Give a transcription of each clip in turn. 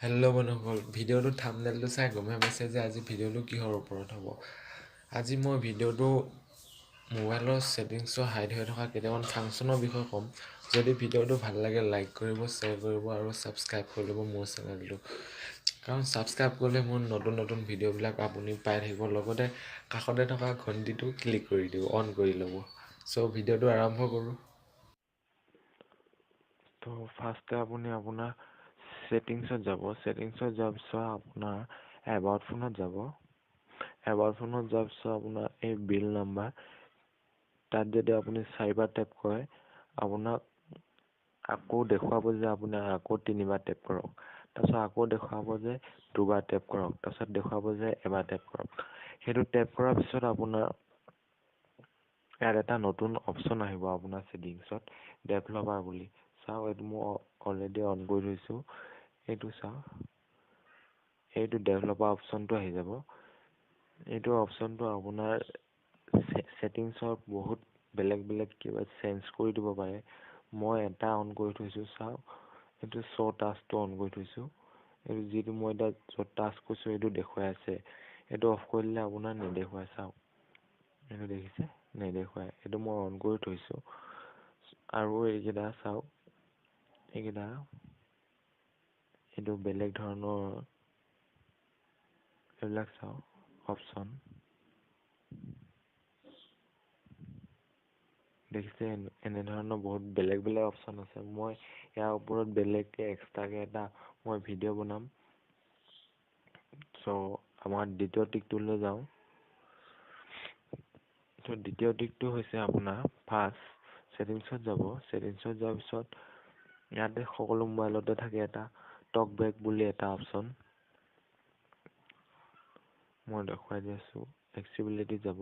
Hello' বন্ধুসকল, ভিডিঅ'টো থাম্বনেইলটো চাই গমেই পাইছে যে আজি ভিডিঅ'টো কিহৰ ওপৰত হ'ব। আজি মই ভিডিঅ'টো মোবাইলৰ ছেটিংছৰ হাইড হৈ থকা কেইটামান ফাংচনৰ বিষয়ে ক'ম। যদি ভিডিঅ'টো ভাল লাগে লাইক কৰিব, শ্বেয়াৰ কৰিব আৰু ছাবস্ক্ৰাইব কৰি ল'ব মোৰ চেনেলটো। কাৰণ ছাবস্ক্ৰাইব কৰিলে মোৰ নতুন নতুন ভিডিঅ'বিলাক আপুনি পাই থাকিব, লগতে কাষতে থকা ঘণ্টিটো ক্লিক কৰি দিব, অন কৰি ল'ব। চ' ভিডিঅ'টো আৰম্ভ কৰোঁ। তো ফাৰ্ষ্টে আপুনি আপোনাৰ ছেটিংছত যাব। ছেটিংছত যোৱাৰ পিছত আপোনাৰ এবাউট ফোনত যাব। এবাউট ফোনত যোৱাৰ পিছত আপোনাৰ এই বিল নাম্বাৰ, তাত যদি আপুনি 4বাৰ টেপ কৰে আপোনাক আকৌ দেখুৱাব যে আপুনি আকৌ 3বাৰ টেপ কৰক। তাৰপিছত আকৌ দেখুৱাব যে 2বাৰ টেপ কৰক। তাৰপিছত দেখুৱাব যে এবাৰ টেপ কৰক। সেইটো টেপ কৰাৰ পিছত আপোনাৰ ইয়াত এটা নতুন অপশ্যন আহিব আপোনাৰ ছেটিংছত, ডেভেলপাৰ বুলি। চাওক, এইটো মই অলৰেডি অন কৰি থৈছোঁ। এইটো চাওক, এইটো ডেভেলপাৰ অপশ্যনটো আহি যাব। এইটো অপশ্যনটো আপোনাৰ ছেটিংছৰ বহুত বেলেগ বেলেগ কিবা চেঞ্জ কৰি দিব পাৰে। মই এটা অন কৰি থৈছোঁ, চাওক এইটো শ্ব' টাস্কটো অন কৰি থৈছোঁ। এইটো যিটো মই এতিয়া য'ত টাস্ক কৰিছোঁ এইটো দেখুৱাই আছে। এইটো অফ কৰি দিলে আপোনাৰ নেদেখুৱাই। চাওক, এইটো দেখিছে, নেদেখুৱাই। এইটো মই অন কৰি থৈছোঁ। আৰু এইকেইটা চাওক, এইকেইটা এইটো বেলেগ ধৰণৰ, এইবিলাক চাওক অপশ্যন দেখিছে। এনেধৰণৰ বহুত বেলেগ বেলেগ অপশ্যন আছে। মই ইয়াৰ ওপৰত বেলেগকে এক্সট্ৰাকে এটা মই ভিডিঅ' বনাম। চ' আমাৰ দ্বিতীয় টিকটোলৈ যাওঁ। তো দ্বিতীয় টিকটো হৈছে আপোনাৰ ফাৰ্ষ্ট ছেটিংছত যাব। ছেটিংছত যোৱাৰ পিছত ইয়াতে সকলো মোবাইলতে থাকে এটা টক বেক বুলি এটা অপশ্যন। মই দেখুৱাই দি আছোঁ। এক্সিবিলিটিত যাব।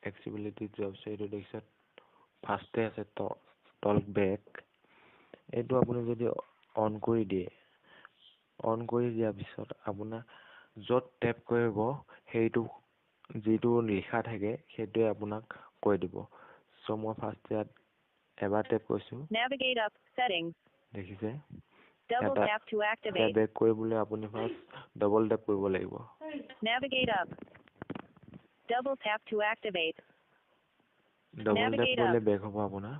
এক্সিবিলিটিত যোৱাৰ পিছত এইটো দেখিছে ফাৰ্ষ্টে আছে টক বেক। এইটো আপুনি যদি অন কৰি দিয়ে, অন কৰি দিয়াৰ পিছত আপোনাৰ য'ত টেপ কৰিব সেইটো যিটো লিখা থাকে সেইটোৱে আপোনাক কৈ দিব। চ' মই ফাৰ্ষ্ট ইয়াত এবাৰ টেপ কৰিছোঁ, দেখিছে। এটা বেক কৰিবলৈ আপুনি ফাৰ্ষ্ট ডবল টেপ কৰিব লাগিব। ডবল টেপ কৰিলে বেক হ'ব আপোনাৰ।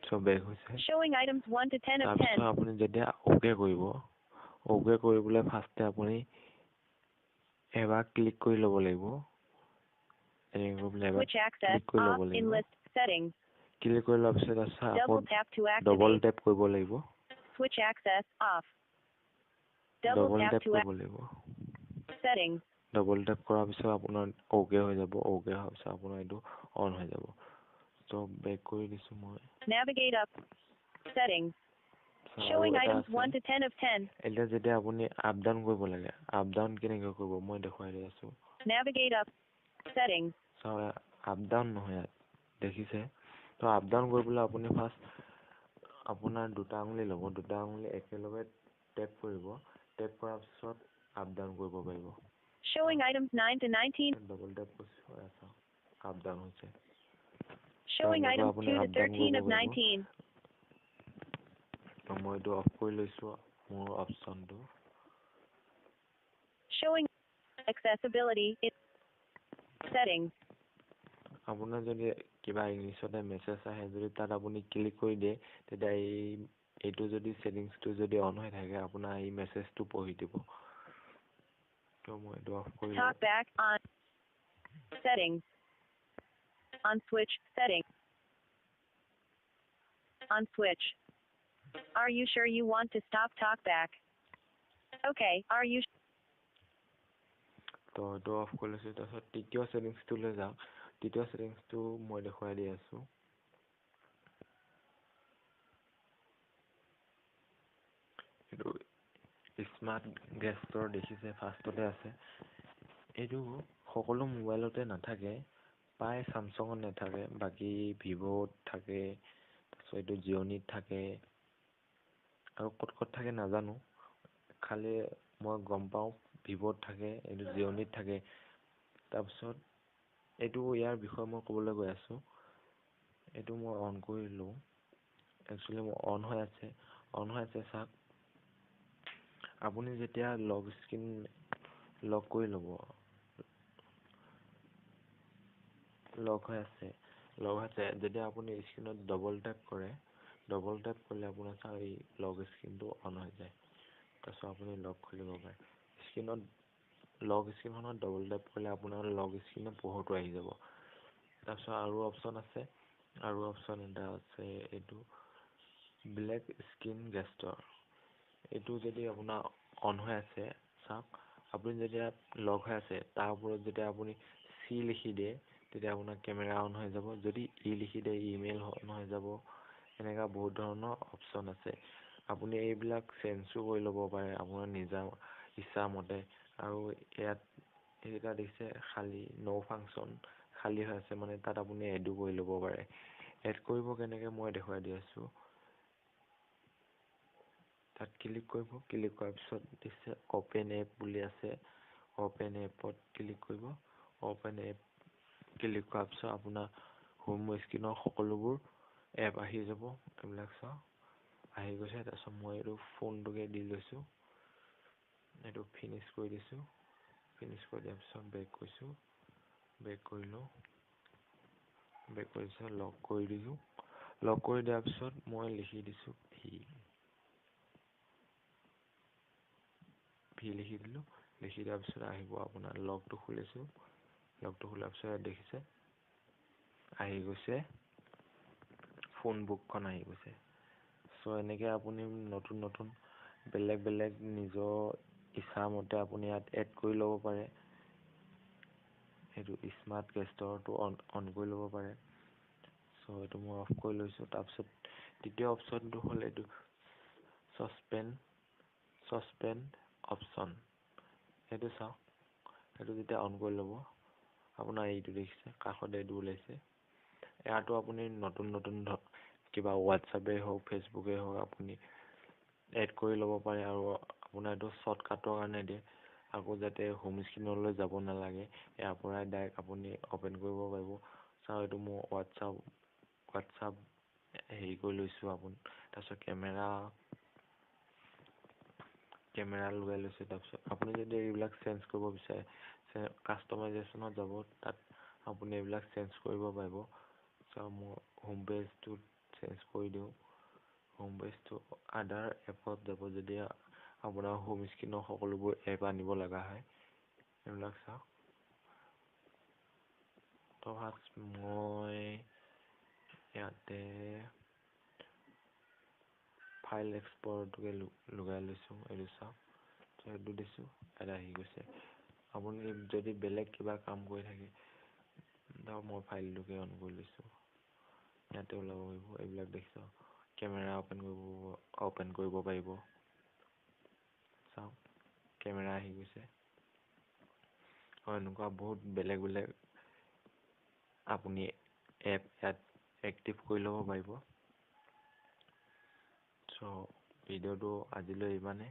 চ' বেক হৈছে। তাৰপিছত আপুনি যেতিয়া অ'কে কৰিব, অ'কে কৰিবলৈ ফাৰ্ষ্টে আপুনি এবাৰ ক্লিক কৰি ল'ব লাগিব। এনেকৈ কৰি পেলাই এবাৰ ক্লিক কৰি ল'ব লাগিব। ক্লিক কৰি লোৱাৰ পিছত আকৌ ডবল টেপ কৰিব লাগিব। ডবল টেপ কৰিব লাগিব। ডবল টেপ কৰাৰ পিছত আপোনাৰ অ'কে হৈ যাব। অ'কে হোৱাৰ পিছত আপোনাৰ এইটো অন হৈ যাব। চ' বেক কৰি দিছোঁ মই। এতিয়া যেতিয়া আপুনি আপ ডাউন কৰিব লাগে, আপ ডাউন কেনেকৈ কৰিব মই দেখুৱাই দি আছোঁ। চাওক, আপ ডাউন নহয় ইয়াত, দেখিছে। তো আপ ডাউন কৰিবলৈ আপুনি ফাৰ্ষ্ট আপোনাৰ দুটা আঙুলি ল'ব। দুটা আঙুলি একেলগে টেপ কৰিব। টেপ কৰাৰ পিছত আপ ডাউন কৰিব পাৰিব। ডবল টেপ কৰিছোঁ, আপ ডাউন হৈছে। আপুনি আপ ডাউন কৰিব পাৰিব। মই এইটো অফ কৰি লৈছোঁ, মোৰ অপশ্যনটো। আপোনাৰ যদি কিবা ইংলিছতে মেছেজ আহে, যদি তাত আপুনি ক্লিক কৰি দিয়ে, তেতিয়া এইটো যদি ছেটিংছটো যদি অন হৈ থাকে আপোনাৰ এই মেছেজটো পঢ়ি দিব। তো মই এইটো অফ কৰি লওঁ। তো এইটো অফ কৰি লৈছোঁ। তাৰপিছত তৃতীয় ছেটিংছটোলৈ যাওঁ। তৃতীয় ছেটিংছটো মই দেখুৱাই দি আছোঁ। এইটো স্মাৰ্ট গেষ্টৰ দেখিছে ফাৰ্ষ্টতে আছে। এইটো সকলো মোবাইলতে নাথাকে, প্ৰায় চামচঙত নাথাকে, বাকী ভিভ'ত থাকে, তাৰপিছত এইটো জিঅ'নিত থাকে আৰু ক'ত ক'ত থাকে নাজানো। খালি মই গম পাওঁ ভিভ'ত থাকে, এইটো জিঅ'নিত থাকে। তাৰপিছত এইটো ইয়াৰ বিষয়ে মই ক'বলৈ গৈ আছোঁ। এইটো মই অন কৰি লওঁ। একচুৱেলি মোৰ অন হৈ আছে চাওক। আপুনি যেতিয়া লক স্ক্ৰীন লক কৰি ল'ব, লক হৈ আছে যেতিয়া আপুনি স্ক্ৰীনত ডবল টেপ কৰিলে আপোনাৰ চাওক এই লক স্ক্ৰীনটো অন হৈ যায়। তাৰপিছত আপুনি লক খুলিব পাৰে। লক স্ক্ৰীনখনত ডবল টেপ কৰিলে আপোনাৰ লক স্ক্ৰীনৰ পোহৰটো আহি যাব। তাৰপিছত আৰু অপশ্যন এটা আছে, এইটো ব্লেক স্ক্ৰীন গেষ্টৰ। এইটো যদি আপোনাৰ অন হৈ আছে চাওক, আপুনি যেতিয়া লক হৈ আছে তাৰ ওপৰত যেতিয়া আপুনি C লিখি দিয়ে তেতিয়া আপোনাৰ কেমেৰা অন হৈ যাব। যদি E লিখি দিয়ে ইমেইল অন হৈ যাব। এনেকুৱা বহুত ধৰণৰ অপশ্যন আছে। আপুনি এইবিলাক চেঞ্জো কৰি ল'ব পাৰে আপোনাৰ নিজা ইচ্ছা মতে। আৰু ইয়াত এইকেইটা দিছে খালী ন' ফাংচন, খালী হৈ আছে মানে তাত আপুনি এডো কৰি ল'ব পাৰে। এড কৰিব কেনেকৈ মই দেখুৱাই দি আছোঁ। তাত ক্লিক কৰিব, ক্লিক কৰাৰ পিছত দিছে অপেন এপ বুলি আছে, অপেন এপত ক্লিক কৰিব। অপেন এপ ক্লিক কৰাৰ পিছত আপোনাৰ হোম স্ক্ৰীনৰ সকলোবোৰ এপ আহি যাব। এইবিলাক চাওক আহি গৈছে। তাৰপিছত মই এইটো ফোনটোকে দি লৈছোঁ, এইটো ফিনিছ কৰি দিছোঁ। ফিনিছ কৰি দিয়াৰ পিছত বেক কৰিছোঁ, বেক কৰিলোঁ, বেক কৰি পিছত লক কৰি দিছোঁ। লক কৰি দিয়াৰ পিছত মই লিখি দিছোঁ ভি লিখি দিলোঁ। লিখি দিয়াৰ পিছত আহিব আপোনাৰ লগটো খুলিছোঁ। লগটো খোলাৰ পিছত ইয়াত দেখিছে আহি গৈছে, ফোন বুকখন আহি গৈছে। চ' এনেকৈ আপুনি নতুন বেলেগ নিজৰ ইচ্ছা মতে আপুনি ইয়াত এড কৰি ল'ব পাৰে। সেইটো স্মাৰ্ট গেষ্টৰটো অন কৰি ল'ব পাৰে। চ' এইটো মই অফ কৰি লৈছোঁ। তাৰপিছত দ্বিতীয় অপশ্যনটো হ'ল এইটো ছচপেন অপশ্যন। সেইটো চাওক, সেইটো যেতিয়া অন কৰি ল'ব আপোনাৰ এইটো দেখিছে কাষত এইটো ওলাইছে। ইয়াতো আপুনি নতুন কিবা হোৱাটছআপেই হওক, ফেচবুকেই হওক আপুনি এড কৰি ল'ব পাৰে। আৰু আপোনাৰ এইটো শ্বৰ্টকাটৰ কাৰণে দিয়ে। আকৌ যাতে হোম স্ক্ৰীনলৈ যাব নালাগে, ইয়াৰ পৰাই ডাইৰেক্ট আপুনি অপেন কৰিব পাৰিব। চাওক এইটো মোৰ হোৱাটছআপ হেৰি কৰি লৈছোঁ তাৰপিছত কেমেৰা লগাই লৈছোঁ। তাৰপিছত আপুনি যদি এইবিলাক চেঞ্জ কৰিব বিচাৰে কাষ্টমাইজেশ্যনত যাব, তাত আপুনি এইবিলাক চেঞ্জ কৰিব পাৰিব। চাওক মই হোম পেজটো চেঞ্জ কৰি দিওঁ। হোম পেজটো আদাৰ এপত যাব, যদি আপোনাৰ হোম স্ক্ৰীনৰ সকলোবোৰ এপ আনিব লগা হয়। এইবিলাক চাওক। ত' মই ইয়াতে ফাইল এক্সপৰ্টটোকে লগাই লৈছোঁ। এইটো চাওক, ত' সেইটো দিছোঁ, ইয়াত আহি গৈছে। আপুনি যদি বেলেগ কিবা কাম কৰি থাকে, ধৰক মই ফাইলটোকে অন কৰি লৈছোঁ, ইয়াতে ওলাব পাৰিব। এইবিলাক দেখিছোঁ কেমেৰা অপেন কৰিব পাৰিব। চাওক কেমেৰা আহি গৈছে। আৰু এনেকুৱা বহুত বেলেগ আপুনি এপ ইয়াত এক্টিভ কৰি ল'ব পাৰিব। চ' ভিডিঅ'টো আজিলৈ ইমানেই।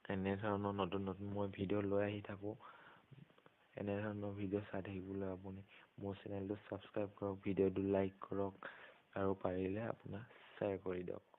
এনেধৰণৰ নতুন মই ভিডিঅ' লৈ আহি থাকোঁ। এনেধৰণৰ ভিডিঅ' চাই থাকিবলৈ আপুনি মোৰ চেনেলটো ছাবস্ক্ৰাইব কৰক, ভিডিঅ'টো লাইক কৰক আৰু পাৰিলে আপোনাৰ শ্বেয়াৰ কৰি দিয়ক।